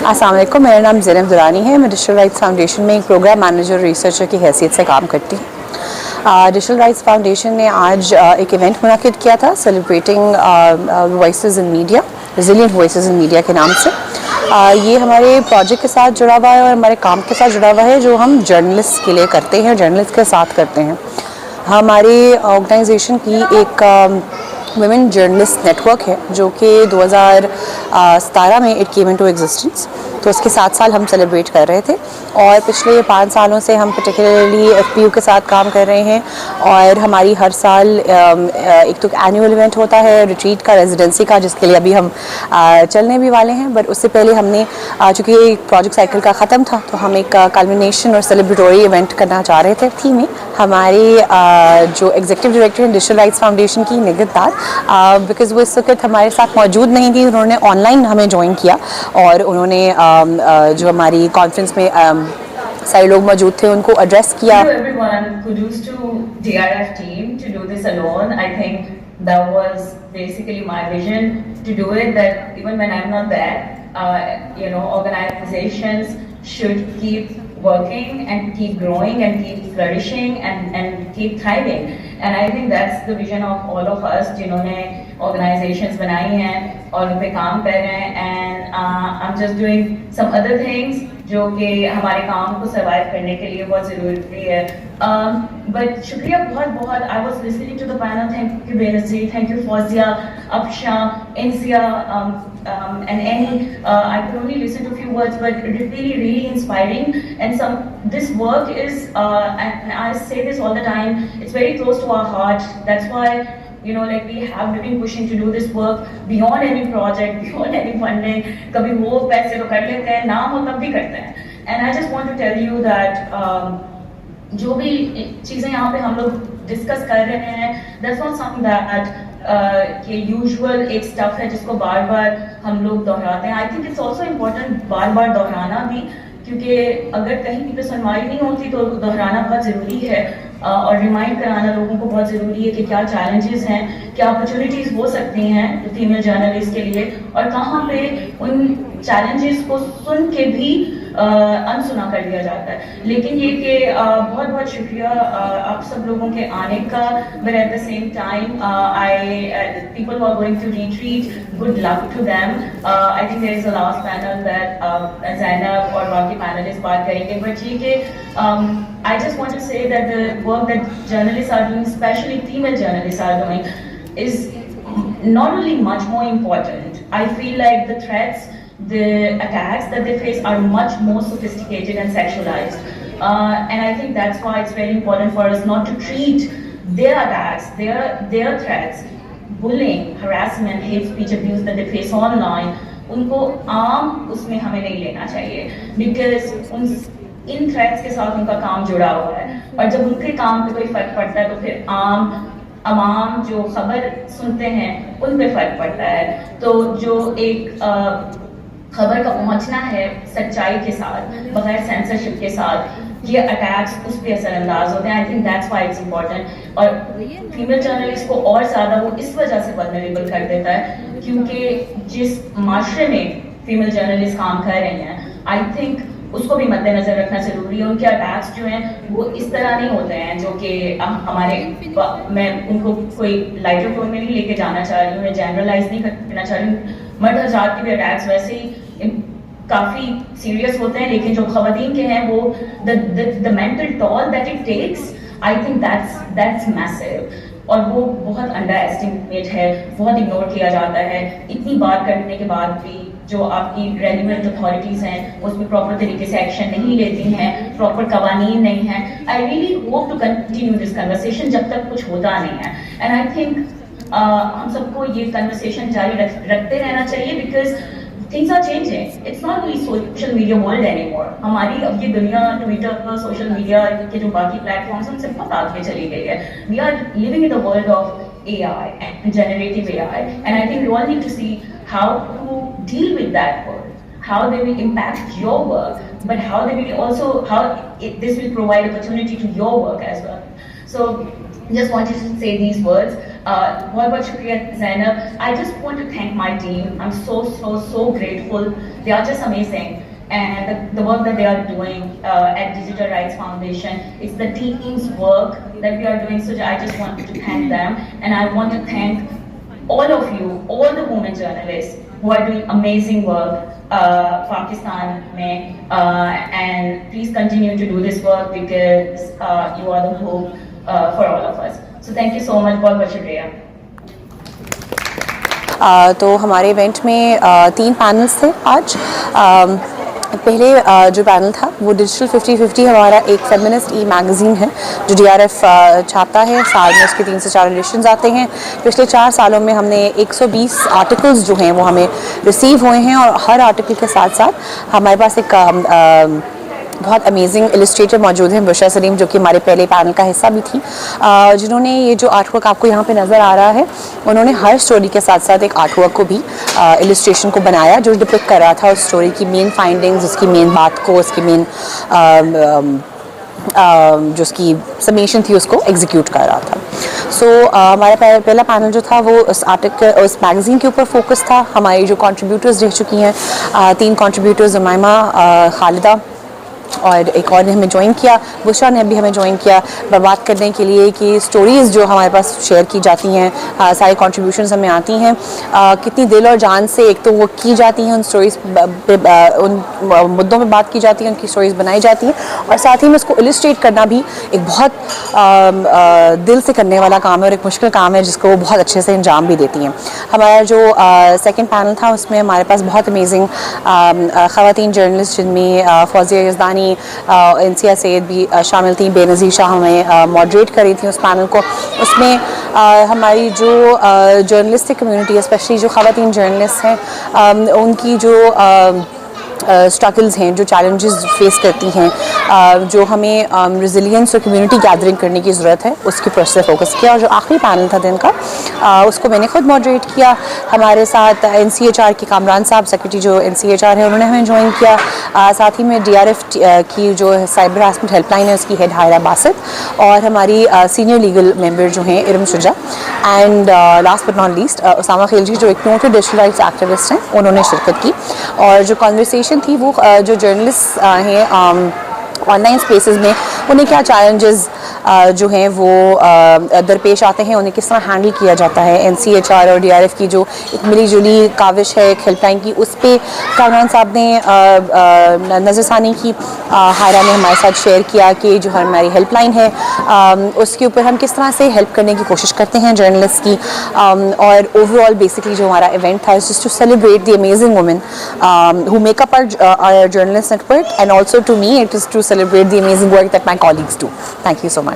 अस्सलाम वालेकुम, मेरा नाम ज़ैनब दुरानी है। मैं डिजिटल राइट्स फाउंडेशन में एक प्रोग्राम मैनेजर रिसर्चर की हैसियत से काम करती हूँ। डिजिटल राइट्स फाउंडेशन ने आज एक इवेंट मुनक़िद किया था सेलिब्रेटिंग वॉइसेस इन मीडिया, रेजिलिएंट वॉइसेस इन मीडिया के नाम से। ये हमारे प्रोजेक्ट के साथ जुड़ा हुआ है और हमारे काम के साथ जुड़ा हुआ है जो हम जर्नलिस्ट के लिए करते हैं, जर्नलिस्ट के साथ करते हैं। हमारी ऑर्गेनाइजेशन की एक वुमेन जर्नलिस्ट नेटवर्क है जो कि 2017 में इट केम इनटू एग्जिस्टेंस, तो उसके 7 साल हम सेलिब्रेट कर रहे थे और पिछले 5 सालों से हम पर्टिकुलरली एफपीयू के साथ काम कर रहे हैं। और हमारी हर साल एक तो एनुअल इवेंट होता है रिट्रीट का, रेजिडेंसी का, जिसके लिए अभी हम चलने भी वाले हैं। बट उससे पहले हमने चूँकि ये प्रोजेक्ट साइकिल का ख़त्म था तो हम एक कल्मिनेशन और सेलिब्रेटरी इवेंट करना चाह रहे थे। थी में हमारी जो एग्जीक्यूटिव डायरेक्टर हैं डिजिटल राइट्स फाउंडेशन की निगत दार, बिकॉज़ वो इस वक्त हमारे साथ मौजूद नहीं थी, उन्होंने ऑनलाइन हमें ज्वाइन किया और उन्होंने जो हमारी कॉन्फ्रेंस में सारे लोग मौजूद थे उनको एड्रेस किया। Hello everyone, kudos to DRF team to do this alone. I think that was basically my vision to do it, that even when I'm not there, organizations should keep working and keep growing and keep flourishing and keep thriving. And I think that's the vision of all of us जिन्होंने organizations बनाई हैं और उन पे काम कर रहे हैं। And I'm just doing some other things जो कि हमारे काम को सर्वाइव करने के लिए बहुत ज़रूरी है। बट शुक्रिया बहुत बहुत। I was listening to the panel. Thank you Benazir, thank you Fawzia, Afsha, Insia, and Annie. I could only listen to a few words, but really inspiring. And this work is, and I say this all the time, it's very close to our heart. That's why we have been pushing to do this work beyond any project, beyond any funding. कभी वो पैसे तो कर लेते हैं, ना हो तब भी करते हैं। And I just want to tell you that जो भी चीज़ें यहाँ पे हम लोग डिस्कस कर रहे हैं, that's not something that कि यूजुअल एक स्टफ है जिसको बार बार हम लोग दोहराते हैं। I think it's also important बार बार दोहराना भी, क्योंकि अगर कहीं पे सुनवाई नहीं होती तो दोहराना बहुत ज़रूरी है और रिमाइंड कराना लोगों को बहुत ज़रूरी है कि क्या चैलेंजेस हैं, क्या अपॉर्चुनिटीज़ हो सकती हैं फीमेल जर्नलिस्ट के लिए, और कहाँ पे उन चैलेंजेस को सुन के भी अनसुना कर दिया जाता है। लेकिन ये कि बहुत बहुत शुक्रिया आप सब लोगों के आने का। But at the same time people who are going to retreat, good luck to them. I think there is a last panel that Zainab और बाकी panelists बात करेंगे। But ये कि I just want to say that the work that journalists are doing, especially female journalists are doing, is not only much more important. I feel like the threats, the attacks that they face are much more sophisticated and sexualized. And I think that's why it's very important for us not to treat their attacks, their threats, bullying, harassment, hate speech abuse that they face online, उनको आम उसमें हमें नहीं लेना चाहिए, because in threats के साथ उनका काम जुड़ा हुआ है और जब उनके काम पे कोई फर्क पड़ता है तो फिर आवाम जो खबर सुनते हैं उन पे फर्क पड़ता है। तो जो एक खबर का पहुंचना है सच्चाई के साथ, बगैर सेंसरशिप के साथ, ये अटैक्स उस पर असरअंदाज होते हैं। I think that's why it's important. और फीमेल जर्नलिस्ट को और ज़्यादा वो इस वजह से वल्नरेबल कर देता है क्योंकि जिस माशरे में फीमेल जर्नलिस्ट काम कर रही हैं, आई थिंक उसको भी मद्देनजर रखना जरूरी है। उनके अटैक्स जो हैं वो इस तरह नहीं होते हैं जो कि मैं उनको कोई लाइटर टोन में नहीं लेके जाना चाह रही हूँ, मैं जनरलाइज नहीं करना चाह रही हूँ। मर्द हज़रात के भी अटैक्स वैसे ही काफ़ी सीरियस होते हैं, लेकिन जो ख़वातीन के हैं वो the mental toll that it takes, I think that's massive, और वो बहुत अंडर एस्टिमेट है, बहुत इग्नोर किया जाता है। इतनी बात करने के बाद भी जो आपकी रेलिवेंट अथॉरिटीज़ हैं उस पर प्रॉपर तरीके से एक्शन नहीं लेती हैं, प्रॉपर कवानीन नहीं है। I really hope to continue this conversation जब तक कुछ होता नहीं है। एंड आई थिंक हम सबको ये कन्वर्सेशन जारी रखते रहना चाहिए, because things are changing. It's not only social media world anymore. हमारी अब ये दुनिया ट्विटर, सोशल मीडिया के जो बाकी प्लेटफॉर्म्स उनसे बहुत आगे चली गई है। We are living in the world of AI and generative AI, and I think we all need to see how to deal with that world, how they will impact your work, but how they will also this will provide opportunity to your work as well. So just wanted to say these words. बहुत बहुत शुक्रिया Zainab. I just want to thank my team. I'm so grateful. They are just amazing. And the work that they are doing at Digital Rights Foundation, it's the team's work that we are doing. So I just want to thank them. And I want to thank all of you, all the women journalists who are doing amazing work Pakistan mein. And please continue to do this work because you are the hope for all of us. So thank you so much. बहुत बहुत शुक्रिया. तो हमारे event में 3 panels थे आज. पहले जो पैनल था वो डिजिटल 50-50 हमारा एक फेमिनिस्ट मैगज़ीन है जो DRF छापता है. साल में उसके 3 से 4 एडिशंस आते हैं. पिछले 4 सालों में हमने 120 आर्टिकल्स जो हैं वो हमें रिसीव हुए हैं और हर आर्टिकल के साथ साथ हमारे पास एक बहुत अमेजिंग इलस्ट्रेटर मौजूद हैं, बुशरा सलीम, जो कि हमारे पहले पैनल का हिस्सा भी थी, जिन्होंने ये जो आर्टवर्क आपको यहाँ पे नज़र आ रहा है, उन्होंने हर स्टोरी के साथ साथ एक आर्टवर्क को भी इलस्ट्रेशन को बनाया जो डिपिक्ट कर रहा था उस स्टोरी की मेन फाइंडिंग्स, उसकी मेन बात को, उसकी मेन जो उसकी समेशन थी उसको एग्जीक्यूट कर रहा था. सो हमारा पहला पैनल जो था वो उस उस मैगज़ीन के ऊपर फोकस था. हमारी जो कंट्रीब्यूटर्स रह चुकी हैं 3 कंट्रीब्यूटर्स, उमाइमा, खालिदा और एक और ने हमें ज्वाइन किया, बुशरा ने भी हमें ज्वाइन किया बात करने के लिए कि स्टोरीज़ जो हमारे पास शेयर की जाती हैं, सारी कंट्रीब्यूशंस हमें आती हैं, कितनी दिल और जान से एक तो वो की जाती हैं, उन स्टोरीज़ पे उन मुद्दों पे बात की जाती है, उनकी स्टोरीज़ बनाई जाती हैं और साथ ही में उसको इलस्ट्रेट करना भी एक बहुत दिल से करने वाला काम है और एक मुश्किल काम है जिसको वो बहुत अच्छे से अंजाम भी देती हैं. हमारा जो सेकेंड पैनल था उसमें हमारे पास बहुत अमेजिंग ख़वातीन जर्नलिस्ट जिनमें फौजिया यज़दानी, इंसिया सैयद भी शामिल थी, बेनज़ीर शाह हमें मॉडरेट कर रही थी उस पैनल को. उसमें हमारी जो जर्नलिस्टिक कम्युनिटी, स्पेशली जो ख़वातीन जर्नलिस्ट हैं, उनकी जो स्ट्रगल्स हैं, जो चैलेंजेस फेस करती हैं, जो हमें रेजिलियंस और कम्युनिटी गैदरिंग करने की ज़रूरत है, उसके ऊपर से फोकस किया. और जो आखिरी पैनल था दिन का उसको मैंने खुद मॉडरेट किया. हमारे साथ NCHR के कामरान साहब, सेक्रेटरी जो NCHR है, उन्होंने हमें ज्वाइन किया. साथ ही में DRF की जो साइबर हरासमेंट हेल्पलाइन है उसकी हेड हायरा बासित और हमारी सीनियर लीगल मेंबर जो हैं Iram Shuja, and last but not least Usama Khilji जो एक नोटेड डिजिटल राइट्स एक्टिविस्ट हैं, उन्होंने शिरकत की. और जो कन्वर्सेशन थी वो जो जर्नलिस्ट हैं ऑनलाइन स्पेसेस में उन्हें क्या चैलेंजेस जो हैं वो दरपेश आते हैं, उन्हें किस तरह हैंडल किया जाता है. NCHR और DRF की जो एक मिली जुली काविश है एक हेल्पलाइन की, उस पर कामरान साहब ने नज़रसानी की. हायरा ने हमारे साथ शेयर किया कि जो हमारी हेल्पलाइन है उसके ऊपर हम किस तरह से हेल्प करने की कोशिश करते हैं जर्नलिस्ट की. और ओवरऑल बेसिकली जो हमारा इवेंट था is just to celebrate the amazing women who make up our journalist network, and also to me it is to celebrate the amazing work that my colleagues do. Thank you so much.